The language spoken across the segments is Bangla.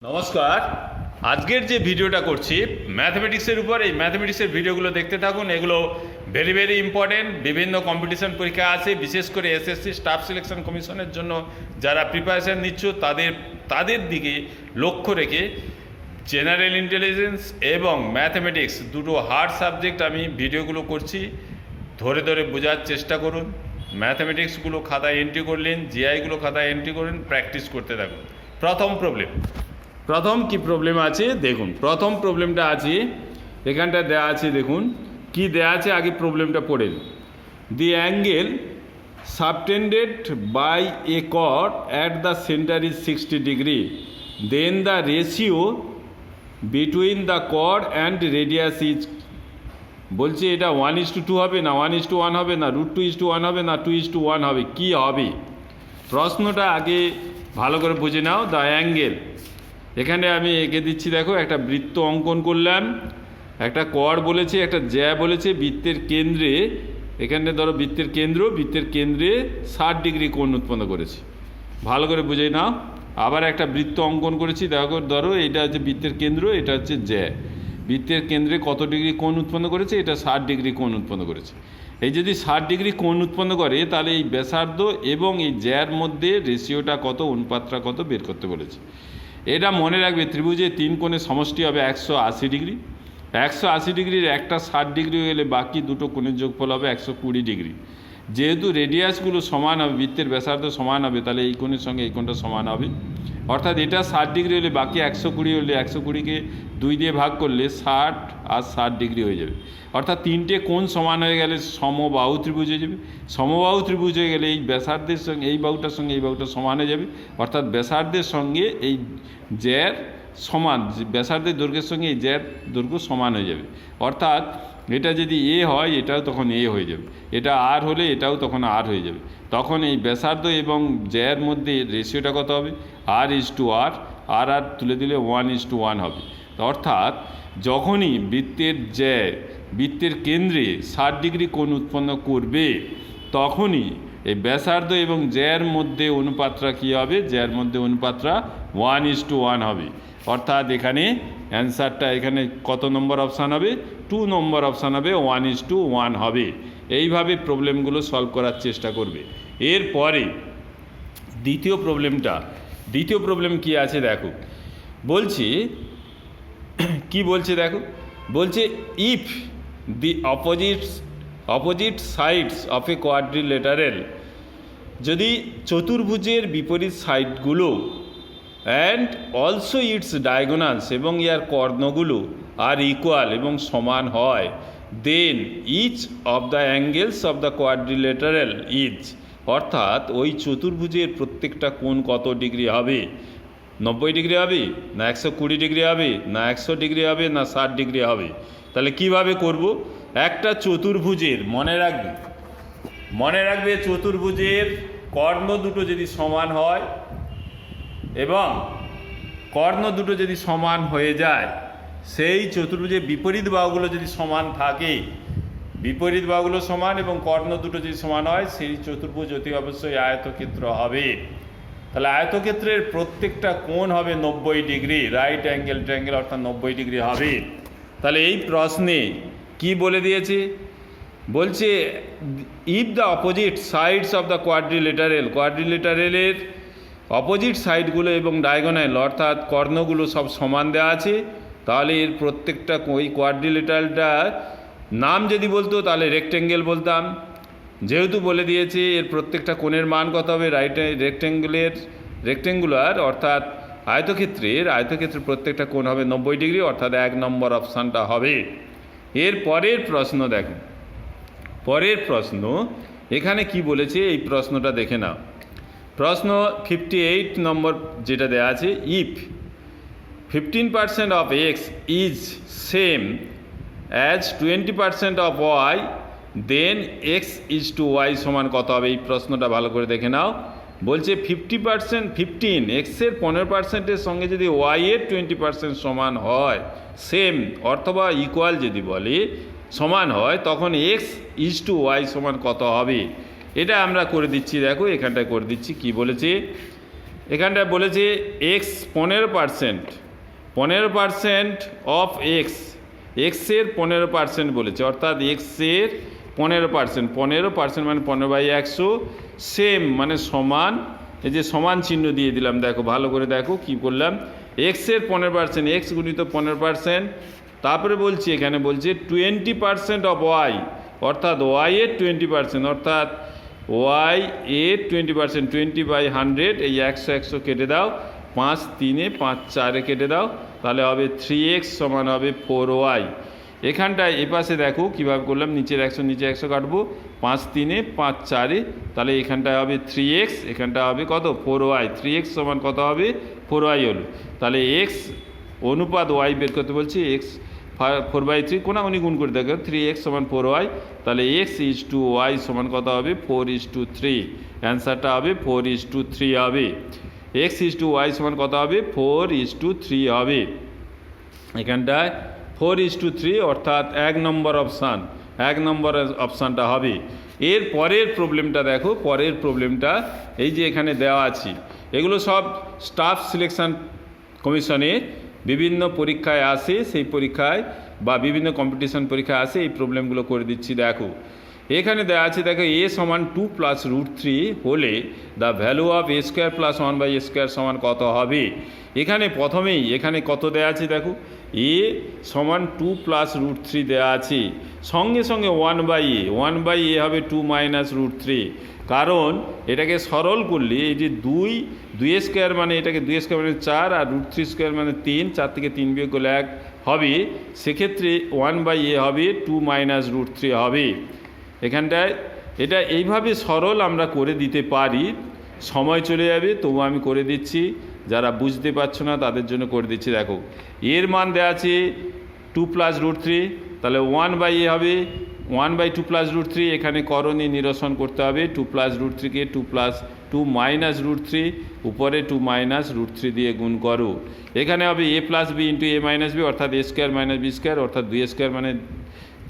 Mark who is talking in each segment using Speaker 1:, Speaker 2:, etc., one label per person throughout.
Speaker 1: নমস্কার। আজকের যে ভিডিওটা করছি ম্যাথমেটিক্সের উপর, এই ম্যাথমেটিক্সের ভিডিওগুলো দেখতে থাকুন। এগুলো ভেরি ইম্পর্টেন্ট। বিভিন্ন কম্পিটিশন পরীক্ষা আছে, বিশেষ করে এসএসসি স্টাফ সিলেকশন কমিশনের জন্য যারা প্রিপারেশান নিচ্ছ তাদের দিকে লক্ষ্য রেখে জেনারেল ইন্টেলিজেন্স এবং ম্যাথমেটিক্স দুটো হার্ড সাবজেক্ট আমি ভিডিওগুলো করছি। ধরে ধরে বোঝার চেষ্টা করুন। ম্যাথমেটিক্সগুলো খাতায় এন্ট্রি করলেন, জিআইগুলো খাতায় এন্ট্রি করুন, প্র্যাকটিস করতে থাকুন। প্রথম কি প্রবলেম আছে দেখুন। প্রথম প্রবলেমটা আছে এখানটা দেওয়া আছে, দেখুন কি দেওয়া আছে, আগে প্রবলেমটা পড়েন। The angle subtended by a chord at the centre is 60 degree, then the ratio between the chord and radius is, বলছে এটা 1:2 হবে না 1:1 হবে না √2:1 হবে না 2:1 হবে, কি হবে? প্রশ্নটা আগে ভালো করে বুঝে নাও। দ্য অ্যাঙ্গেল, এখানে আমি এঁকে দিচ্ছি, দেখো একটা বৃত্ত অঙ্কন করলাম, একটা কর বলেছে, একটা জ্যা বলেছে, বৃত্তের কেন্দ্রে, এখানে ধরো বৃত্তের কেন্দ্রে 60 ডিগ্রি কোণ উৎপন্ন করেছে। ভালো করে বুঝে নাও। আবার একটা বৃত্ত অঙ্কন করেছি, দেখো ধরো এটা হচ্ছে বৃত্তের কেন্দ্র, এটা হচ্ছে জ্যা। বৃত্তের কেন্দ্রে কত ডিগ্রি কোণ উৎপন্ন করেছে? এটা 60 ডিগ্রি কোণ উৎপন্ন করেছে। এই যদি 60 ডিগ্রি কোণ উৎপন্ন করে, তাহলে এই ব্যাসার্ধ এবং এই জ্যার মধ্যে রেশিওটা কত, অনুপাতটা কত বের করতে বলেছে। এটা মনে রাখবে, ত্রিভুজে 3 কোণের সমষ্টি হবে 180 ডিগ্রি। 180 ডিগ্রির একটা 60 ডিগ্রি হলে বাকি দুটো কোণের যোগফল হবে 120 ডিগ্রি। যেহেতু রেডিয়াসগুলো সমান হবে, বৃত্তের ব্যাসার্ধ সমান হবে, তাহলে এই কোণের সঙ্গে এই কোণটা সমান হবে। অর্থাৎ এটা 60 ডিগ্রি হলে বাকি 120 হলে 120কে 2 দিয়ে ভাগ করলে 60 আর 60 ডিগ্রি হয়ে যাবে। অর্থাৎ তিনটে কোণ সমান হয়ে গেলে সমবাহু ত্রিভুজ হয়ে যাবে। সমবাহু ত্রিভুজ হয়ে গেলে এই ব্যাসার্ধের সঙ্গে এই বাহুটার সঙ্গে এই বাহুটা সমান হয়ে যাবে। অর্থাৎ ব্যাসার্ধের সঙ্গে এই জ্যার সমান, ব্যাসার্ধের দৈর্ঘ্যের সঙ্গে এই জ্যার দৈর্ঘ্য সমান হয়ে যাবে। অর্থাৎ এটা যদি এ হয়, এটাও তখন এ হয়ে যাবে, এটা আর হলে এটাও তখন আর হয়ে যাবে। তখন এই ব্যাসার্ধ এবং জ্যার মধ্যে রেশিওটা কত হবে? r:r, আর তুলে দিলে 1:1 হবে। অর্থাৎ যখনই বৃত্তের কেন্দ্রে 60 ডিগ্রি কোণ উৎপন্ন করবে, তখনই এই ব্যাসার্ধ এবং জ্যার মধ্যে অনুপাতটা কী হবে? জ্যার মধ্যে অনুপাতটা 1:1 হবে। অর্থাৎ এখানে অ্যান্সারটা এখানে কত নম্বর অপশান হবে? 2 নম্বর অপশান হবে, 1:1 হবে। এইভাবে প্রবলেমগুলো সলভ করার চেষ্টা করবে। এরপরে দ্বিতীয় প্রবলেম কি আছে দেখো। বলছি কি বলছে দেখো, বলছে if the opposite sides of a quadrilateral, যদি চতুর্ভুজের বিপরীত সাইডগুলো অ্যান্ড অলসো ইটস ডায়াগোনালস, এবং ইয়ার কর্ণগুলো আর ইকুয়াল এবং সমান হয়, then each of the angles of the quadrilateral is, অর্থাৎ ওই চতুর্ভুজের প্রত্যেকটা কোণ কত ডিগ্রি হবে? 90 ডিগ্রি হবে না 120 ডিগ্রি হবে না 100 ডিগ্রি হবে না 60 ডিগ্রি হবে? তাহলে কিভাবে করব? একটা চতুর্ভুজের মনে রাখবে চতুর্ভুজের কর্ণ দুটো যদি সমান হয় এবং কর্ণ দুটো যদি সমান হয়ে যায়, সেই চতুর্ভুজের বিপরীত বাহুগুলো যদি সমান থাকে, বিপরীত বাহুগুলো সমান এবং কর্ণ দুটো যদি সমান হয়, সেই চতুর্ভুজ অতি অবশ্যই আয়তক্ষেত্র হবে। তাহলে আয়তক্ষেত্রের প্রত্যেকটা কোণ হবে 90 ডিগ্রি, রাইট অ্যাঙ্গেল ট্রায়াঙ্গেল, অর্থাৎ 90 ডিগ্রি হবে। তাহলে এই প্রশ্নে কি বলে দিয়েছে? বলছে if the opposite sides of the কোয়াড্রিলেটারেলের অপোজিট সাইডগুলো এবং ডায়াগোনাল অর্থাৎ কর্ণগুলো সব সমান দেওয়া আছে, তাহলে এর প্রত্যেকটা ওই কোয়াড্রিলেটারেলটা নাম যদি বলতো তাহলে রেক্টেঙ্গেল বলতাম। যেহেতু বলে দিয়েছে এর প্রত্যেকটা কোণের মান কত হবে, রেক্টেঙ্গুলার অর্থাৎ আয়তক্ষেত্রের প্রত্যেকটা কোণ হবে 90 ডিগ্রি, অর্থাৎ 1 নম্বর অপশানটা হবে। এর পরের প্রশ্ন দেখো, পরের প্রশ্ন এখানে কি বলেছে, এই প্রশ্নটা দেখে নাও। প্রশ্ন 58 নম্বর যেটা দেওয়া আছে, if 15% of X is same as 20% of Y, then X is to Y সমান কত হবে? এই প্রশ্নটা ভালো করে দেখে নাও। বলছে 15 এক্সের 15%-এর সঙ্গে যদি ওয়াইয়ের 20% সমান হয়, সেম অথবা ইকুয়াল যদি বলে সমান হয়, তখন এক্স ইজ টু ওয়াই সমান কত হবে? এটা আমরা করে দিচ্ছি, দেখো এখানটায় করে দিচ্ছি। কি বলেছে? এখানটায় বলেছে এক্স 15%, 15% অফ এক্স, এক্সের 15% বলেছে, অর্থাৎ এক্সের 15%, 15% মানে 15/100, সেম মানে সমান, এই যে সমান চিহ্ন দিয়ে দিলাম, দেখো ভালো করে দেখো কি করলাম, এক্সের 15%, এক্স গুণিত 15%, তারপরে বলছি এখানে বলছে 20% অফ ওয়াই, অর্থাৎ ওয়াই এর 20%, অর্থাৎ ওয়াই এর 20%, 20/100, এই 100 কেটে দাও, 5 3 5 4 কেটে দাও, তাহলে হবে 3x সমান হবে 4y। এখানটায় এপাশে দেখো কীভাবে করলাম, নিচের 100 নিচে 100 কাটবো, 5 3 5 4, তাহলে এখানটায় হবে 3x, এখানটা হবে কত 4y, 3x সমান কত হবে 4y হলো। তাহলে x অনুপাত y বের করতে বলছি, x 4/3 কোনাগুনি গুণ করে দেখো, 3x সমান 4y, তাহলে x:y সমান কত হবে 4:3, অ্যান্সারটা হবে 4:3 হবে। x:y সমান কত হবে 4:3 হবে। এখানটায় 4:3 অর্থাৎ 1 নম্বর অপশান, 1 নম্বর অপশানটা হবে। এর পরের প্রবলেমটা দেখো, পরের প্রবলেমটা এই যে এখানে দেওয়া আছে, এগুলো সব স্টাফ সিলেকশন কমিশনে বিভিন্ন পরীক্ষায় আসে, সেই পরীক্ষায় বা বিভিন্ন কম্পিটিশন পরীক্ষায় আসে, এই প্রবলেমগুলো করে দিচ্ছি। দেখো এখানে দেওয়া আছে, দেখো a সমান 2 + √3 হলে the value of a² + 1/a² সমান কত হবে। এখানে প্রথমেই এখানে কত দেওয়া আছে দেখো, a সমান 2 + √3 দেওয়া আছে, সঙ্গে সঙ্গে 1/a, 1/a হবে 2 - √3, কারণ এটাকে সরল করলে এই যে 2² মানে এটাকে 2² মানে 4, আর √3² মানে 3, 4 থেকে 3 বিয়োগ করলে 1 হবে, সেক্ষেত্রে 1/a হবে 2 - √3 হবে। এখানটায় এটা এইভাবে সরল আমরা করে দিতে পারি, সময় চলে যাবে, তবু আমি করে দিচ্ছি, যারা বুঝতে পারছো না তাদের জন্য করে দিচ্ছি। দেখো এর মান দেওয়া আছে 2 + √3, তাহলে 1/a হবে 1/2 + √3, এখানে করণীয় নিরসন করতে হবে, 2 + √3কে 2 - √3, উপরে 2 - √3 দিয়ে গুণ করো, এখানে হবে a + b × a - b, অর্থাৎ a² - b², অর্থাৎ 2² মানে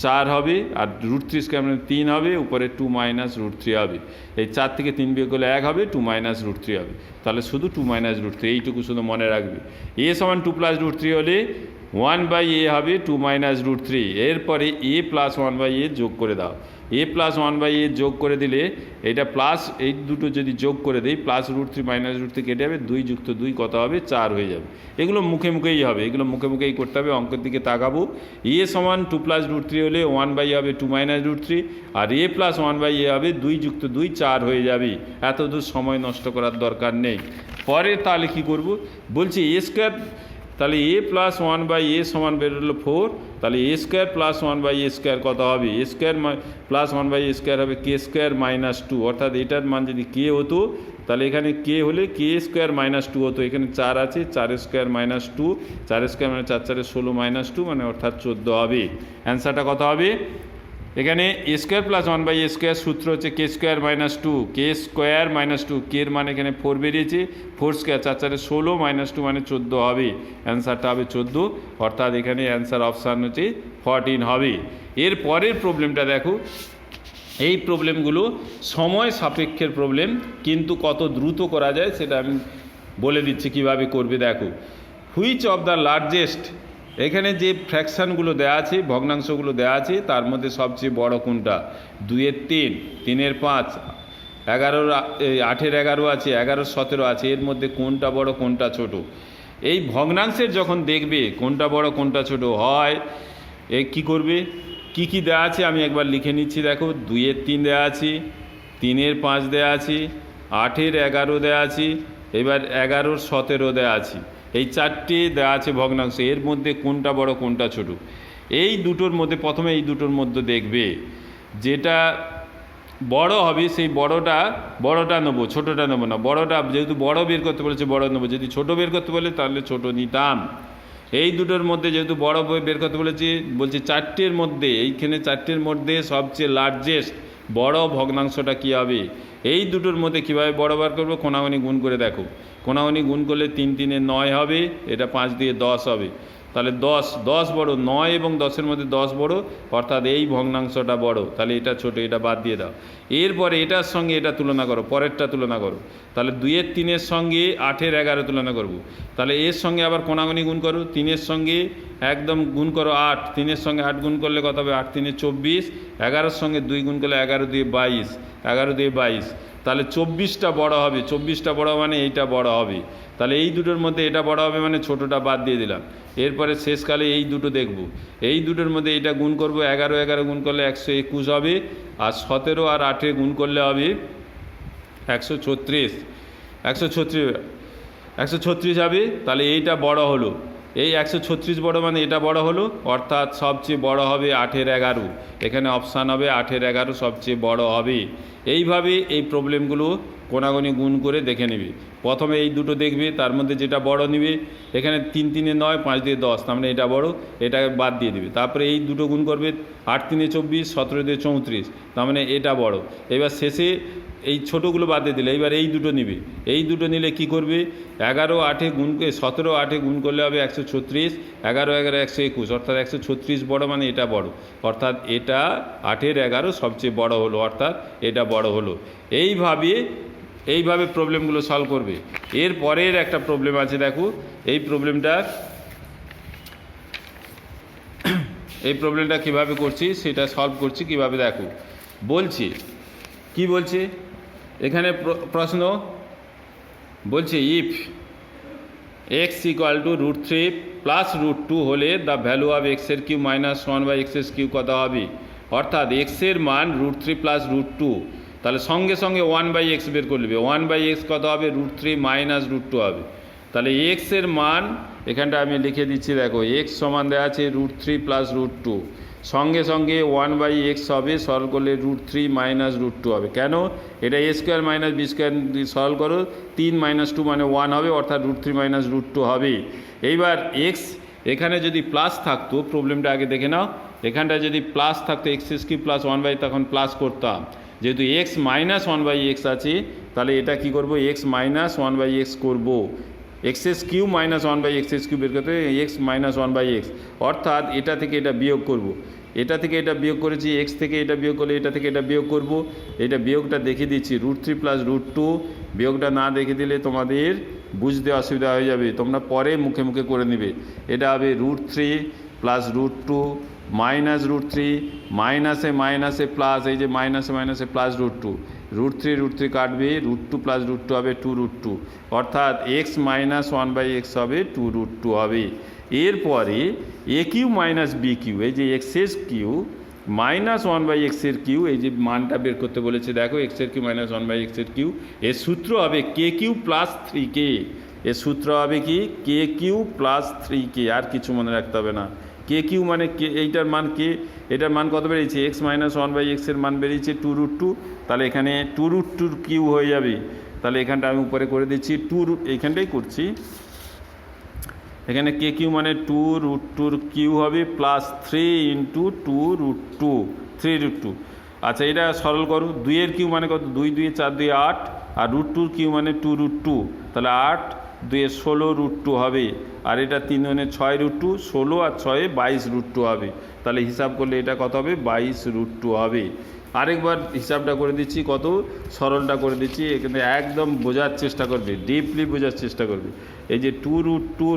Speaker 1: 4 হবে, আর √3² মানে 3 হবে, উপরে 2 - √3 হবে, এই 4 থেকে 3 বিয়োগ করলে 1 হবে, 2 - √3 হবে, তাহলে শুধু 2 - √3, এইটুকু শুধু মনে রাখবে। a সমান 2 + √3 হলে 1/a হবে 2 - √3, এরপরে a + 1/a যোগ করে দাও, a + 1/a যোগ করে দিলে এটা প্লাস, এই দুটো যদি যোগ করে দিই, +√3 - √3 কেটে যাবে, 2 + 2 কত হবে 4 হয়ে যাবে। এগুলো মুখে মুখেই হবে, এগুলো মুখে মুখেই করতে হবে, অঙ্কের দিকে তাকাবো। a সমান 2 + √3 হলে 1/a হবে 2 - √3, আর a + 1/a হবে 2 + 2 4 হয়ে যাবে, এত দূর সময় নষ্ট করার দরকার নেই। পরে তাহলে কি করব, বলছি a², তাহলে a + 1/a সমান বেরোলো 4, তাহলে a² + 1/a² কত হবে, a² + 1/a² হবে k² - 2, অর্থাৎ এটার মান যদি k হতো তাহলে এখানে k হলে k² - 2 হতো, এখানে 4 আছে, 4² - 2, 4² মানে 4 4 16 - 2 মানে অর্থাৎ 14 হবে। অ্যান্সারটা কত হবে, এখানে a² + 1/a² সূত্র হচ্ছে k² - 2, k² - 2, k এর মান এখানে 4 বেরিয়েছে, 4², 4 4 16 - 2 মানে 14 হবে, অ্যান্সারটা হবে 14, অর্থাৎ এখানে অ্যান্সার অপশান হচ্ছে 14 হবে। এর পরের প্রবলেমটা দেখো, এই প্রবলেমগুলো সময় সাপেক্ষের প্রবলেম, কিন্তু কত দ্রুত করা যায় সেটা আমি বলে দিচ্ছি কিভাবে করবে। দেখো হুইচ অফ দ্য লার্জেস্ট, এখানে যে ফ্র্যাকশানগুলো দেওয়া আছে, ভগ্নাংশগুলো দেওয়া আছে, তার মধ্যে সবচেয়ে বড় কোনটা, 2-এর 3, 3-এর 5, 11-র 8-এর 11 আছে, 11-র 17 আছে, এর মধ্যে কোনটা বড় কোনটা ছোট। এই ভগ্নাংশের যখন দেখবে কোনটা বড় কোনটা ছোট হয়, এ কী করবে, কি কি দেওয়া আছে আমি একবার লিখে নিচ্ছি। দেখো 2-এর 3 দেওয়া আছে, 3-এর 5 দেওয়া আছে, 8-এর 11 দেওয়া আছে, এবার 11-র 17 দেওয়া আছে, এই 4টে দেওয়া আছে ভগ্নাংশ, এর মধ্যে কোনটা বড় কোনটা ছোট। এই দুটোর মধ্যে প্রথমে এই দুটোর মধ্যে দেখবে যেটা বড় হবে সেই বড়টা নেবো, ছোটোটা নেবো না। বড়টা যেহেতু বড় বের করতে বলেছে বড় নেবো, যদি ছোট বের করতে বলে তাহলে ছোট নিতাম। এই দুটোর মধ্যে যেহেতু বড় বের করতে বলেছি, বলছি 4টের মধ্যে, এইখানে 4টের মধ্যে সবচেয়ে লার্জেস্ট বড় ভগ্নাংশটা কী হবে, এই দুটোর মধ্যে কীভাবে বড় বার করবো, কোনাগুনি গুণ করে দেখো। কোনাগুনি গুণ করলে 3 3 9 হবে, এটা 5 দিয়ে 10 হবে। তাহলে 10 বড়, 9 এবং 10-এর মধ্যে 10 বড়, অর্থাৎ এই ভগ্নাংশটা বড়। তাহলে এটা ছোট, এটা বাদ দিয়ে দাও। এরপরে এটার সঙ্গে এটা তুলনা করো, পরেরটা তুলনা করো। তাহলে 2-এর 3-এর সঙ্গে 8-এর 11 তুলনা করব। তাহলে এর সঙ্গে আবার কোনাগুনি গুণ করো, 3-এর সঙ্গে একদম গুণ করো 8, 3-এর সঙ্গে 8 গুণ করলে কত হবে, 8 3 24, 11-এর সঙ্গে 2 গুণ করলে 11 2 22, 11 2 22। তাহলে 24টা বড় হবে, 24টা বড় মানে এইটা বড় হবে। তাহলে এই দুটোর মধ্যে এটা বড় হবে মানে ছোটোটা বাদ দিয়ে দিলাম। এরপরে শেষকালে এই দুটো দেখব, এই দুটোর মধ্যে এটা গুণ করব, 11 11 গুণ করলে 121 হবে, আর 17 আর 8 গুণ করলে হবে 136, 136 হবে। তাহলে এইটা বড় হলো, এই 136 বড় মানে এটা বড় হলো, অর্থাৎ সবচেয়ে বড় হবে 8-এর 11। এখানে অপশান হবে 8-এর 11 সবচেয়ে বড় হবে। এইভাবে এই প্রবলেমগুলো কোনাগুনি গুণ করে দেখে নেবে। প্রথমে এই দুটো দেখবে, তার মধ্যে যেটা বড় নেবে। এখানে 3 3 9, 5 দিয়ে 10, তার মানে এটা বড়, এটাকে বাদ দিয়ে দেবে। তারপরে এই দুটো গুণ করবে, 8 3 24, 17 দিয়ে 34, তার মানে এটা বড়। এবার শেষে এই ছোটোগুলো বাদ দিয়ে দিলে এবার এই দুটো নিবে, এই দুটো নিলে কি করবে, 11 8-এ গুণ করে 17 8-এ গুণ করলে হবে 136, 11 11 121, অর্থাৎ 136 বড় মানে এটা বড়, অর্থাৎ এটা 8-এর 11 সবচেয়ে বড় হলো, অর্থাৎ এটা বড় হলো। এইভাবে প্রবলেমগুলো সলভ করবে। এর পরের একটা প্রবলেম আছে, দেখো এই প্রবলেমটা কীভাবে করছি সেটা সলভ করছি কীভাবে দেখো। বলছি কি বলছে এখানে প্রশ্ন বলছে, if x equal to √3 plus √2 হলে দ্য ভ্যালু অফ এক্সের কিউ মাইনাস 1/x কিউ কত হবে। অর্থাৎ এক্সের মান √3 প্লাস √2, তাহলে সঙ্গে সঙ্গে 1/x বের করে নেবে। 1/x কত হবে, √3 মাইনাস √2 হবে। তাহলে এক্সের মান এখানটা আমি লিখে দিচ্ছি, দেখো x সমান দেওয়া আছে √3 প্লাস √2, সঙ্গে সঙ্গে 1/x হবে, সরল করলে √3 মাইনাস √2 হবে। কেন, এটা a square minus B square সরল করো, 3 - 2 মানে 1 হবে, অর্থাৎ √3 মাইনাস √2 হবে। এইবার x এখানে যদি প্লাস থাকতো, প্রবলেমটা আগে দেখে নাও, এখানটা যদি প্লাস থাকতো x³ প্লাস 1/, তখন প্লাস করতাম। যেহেতু x মাইনাস 1/x আছে, তাহলে এটা কি করব, x মাইনাস 1/x করব। x³ মাইনাস 1/x³ বের করতে x মাইনাস 1/x, অর্থাৎ এটা থেকে এটা বিয়োগ করব। এটা থেকে এটা বিয়োগ করেছি, x থেকে এটা বিয়োগ করলে এটা থেকে এটা বিয়োগ করব। এটা বিয়োগটা দেখিয়ে দিচ্ছি, √3 প্লাস √2, বিয়োগটা না দেখে দিলে তোমাদের বুঝতে অসুবিধা হয়ে যাবে, তোমরা পরে মুখে মুখে করে নেবে। এটা হবে √3 প্লাস √2 মাইনাস √3, মাইনাসে মাইনাসে প্লাস, এই যে মাইনাসে মাইনাসে প্লাস √2, √3 কাটবে, √2 প্লাস √2 হবে 2√2, অর্থাৎ x মাইনাস 1/x হবে 2√2 হবে। এরপরে a cube minus B cube, এই যে এক্সের কিউ মাইনাস 1/x এর কিউ, এই যে মানটা বের করতে বলেছে, দেখো এক্সের কিউ মাইনাস 1/x এর কিউ, এর সূত্র হবে k³ প্লাস 3k। এর সূত্র হবে কি, k³ প্লাস 3k, আর কিছু মনে রাখতে হবে না। k³ মানে কে, এইটার মান কে, এটার মান কত বেরিয়েছে, x মাইনাস 1/x এর মান বেরিয়েছে 2√2, তাহলে এখানে 2√2 কিউ হয়ে যাবে। তাহলে এখানটা আমি উপরে করে দিচ্ছি, এইখানটাই করছি, এখানে k³ মানে 2√2 কিউ হবে, প্লাস 3 × 2√2, 3√2। আচ্ছা, এটা সরল করো, 2-এর কিউ মানে কত, 2 2 4 2 8, আর √2 কিউ মানে 2√2, তাহলে 8 2 16√2 হবে, আর এটা 3 6√2, 16 আর 6 22√2 হবে। তাহলে হিসাব করলে এটা কত হবে, 22√2 হবে। আরেকবার হিসাবটা করে দিচ্ছি, কত সরলটা করে দিচ্ছি, এখানে একদম বোঝার চেষ্টা করবে, ডিপলি বোঝার চেষ্টা করবে। এই যে 2√2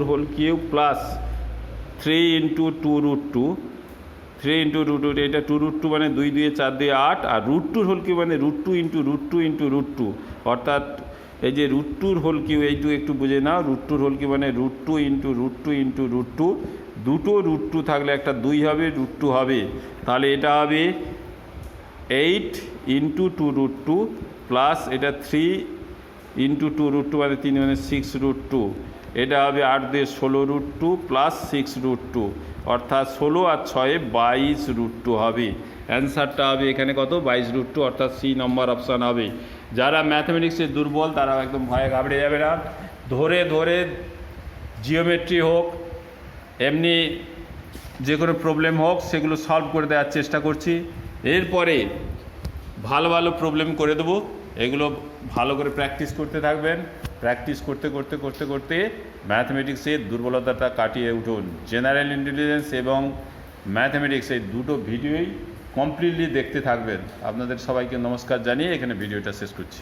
Speaker 1: হোল কিউ প্লাস 3 × 2√2, 3 × √2, এটা 2√2 মানে 2 2 4 2 8, আর √2 হোল কিউ মানে √2 × √2, অর্থাৎ এই যে √2 হোল কিউ, এইটু একটু বুঝে নাও, √2 হোল কিউ মানে √2 × √2, দুটো √2 থাকলে একটা 2 হবে, √2 হবে। তাহলে এটা হবে 8 × 2√2 প্লাস এটা 3 × 2√2 মানে 3 মানে 6√2, এটা হবে 8 2 16√2 প্লাস 6√2, অর্থাৎ 16 আর 6 22√2 হবে। অ্যান্সারটা হবে এখানে কত, 22√2, অর্থাৎ সি নম্বর অপশান হবে। যারা ম্যাথমেটিক্সে দুর্বল তারা একদম ভয়ে ঘাবড়ে যাবে না, ধরে ধরে জিওমেট্রি হোক, এমনি যে কোনো প্রবলেম হোক, সেগুলো সলভ করে দেওয়ার চেষ্টা করছি। এরপরে ভালো ভালো প্রবলেম করে দেবো। এগুলো ভালো করে প্র্যাকটিস করতে থাকবেন। প্র্যাকটিস করতে করতে করতে করতে ম্যাথমেটিক্সের দুর্বলতাটা কাটিয়ে উঠুন। জেনারেল ইন্টেলিজেন্স এবং ম্যাথমেটিক্স এই দুটো ভিডিওই কমপ্লিটলি দেখতে থাকবেন। আপনাদের সবাইকে নমস্কার জানিয়ে এখানে ভিডিওটা শেষ করছি।